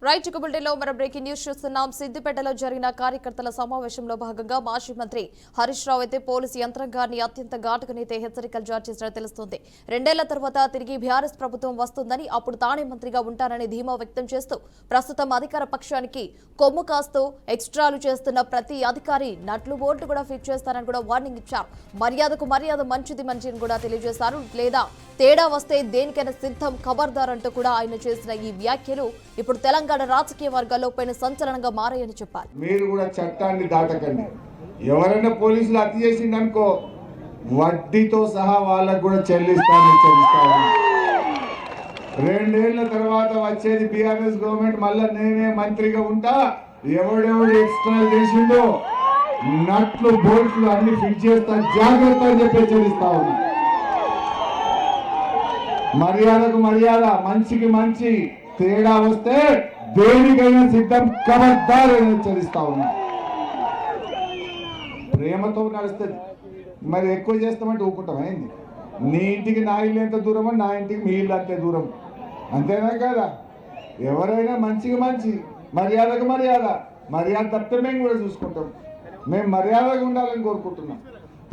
Right బులెటిన్లో మనం breaking news చూస్తున్నాం. సిద్దిపేటలో జరిగిన కార్యకర్తల సమావేశంలో భాగంగా మాజీ మంత్రి హరీష్ రావు అయితే పోలీసు యంత్రాంగాన్ని అత్యంత ఘాటుగానైతే హెచ్చరికలు జారీ చేసినట్టు తెలుస్తోంది. 2 ఏళ్ల తర్వాత తిరిగి బీఆర్ఎస్ ప్రభుత్వం వస్తుందని, అప్పుడు తానే మంత్రిగా ఉంటానని ధీమా వ్యక్తం చేస్తూ ప్రస్తుతం అధికార పక్షానికి కొమ్ము కాస్తూ ఎక్స్ట్రాలు చేస్తున్న ప్రతి అధికారి నట్లు బోర్డు కూడా ఫిట్ చేస్తారని కూడా వార్నింగ్ ఇచ్చారు. మర్యాదకు మర్యాద మంచిది మంచిని కూడా తెలియజేశారు. లేదా తేడా వస్తే దేనికైనా సిద్ధం ఖబర్దార్ అంటూ కూడా ఆయన చేసిన ఈ వ్యాఖ్యలు ఇప్పుడు తెలంగాణ రాజకీయ వర్గాల్లో పైన సంచలనంగా మారాయని చెప్పాలి. మీరు కూడా చట్టాన్ని దాటకండి. ఎవరైనా పోలీసులు అతి చేసిండనుకో వడ్డీతో సహా వాళ్ళకు కూడా చెల్లిస్తాను. 2 ఏళ్ల తర్వాత వచ్చేది బీఆర్ఎస్ గవర్నమెంట్. మళ్ళా నేనే మంత్రిగా ఉంటా. ఎవడెవడు ఎక్స్ట్రా చేసిండో నట్లు బోల్ట్లు అన్ని ఫిట్ చేస్తా, జాగ్రత్త అని చెప్పి హెచ్చరిస్తా ఉన్నా. మర్యాదకు మర్యాద, మంచికి మంచి, తేడా వస్తే దేనికైనా సిద్ధం ఖబర్దార్ అని హెచ్చరిస్తా ఉన్నా. ప్రేమతో నడుస్తుంది. మరి ఎక్కువ చేస్తామంటే ఊపుకుంటాం. అయింది నీ ఇంటికి నా ఇల్లు ఎంత దూరం, నా ఇంటికి మీ ఇల్లు అంతే దూరం, అంతేనా కదా? ఎవరైనా మంచికి మంచి, మర్యాదకు మర్యాద. మర్యాద తప్పితే మేము కూడా చూసుకుంటాం. మేము మర్యాదగా ఉండాలని కోరుకుంటున్నాం.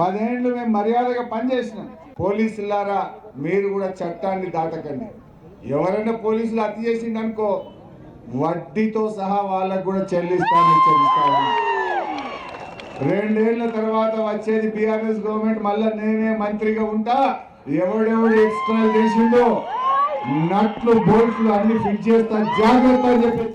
10 ఏళ్ళు మేము మర్యాదగా పనిచేసినాం. పోలీసులారా, మీరు కూడా చట్టాన్ని దాటకండి. ఎవరైనా పోలీసులు అతి చేసిండనుకో వడ్డీతో సహా వాళ్ళకు కూడా చెల్లిస్తాను. 2 ఏళ్ల తర్వాత వచ్చేది బీఆర్ఎస్ గవర్నమెంట్. మళ్ళా నేనే మంత్రిగా ఉంటా. ఎవడెవడు ఎక్స్ట్రా చేసిండో నట్లు బోల్ట్లు అన్ని ఫిట్ చేస్తా, జాగ్రత్త అని చెప్పి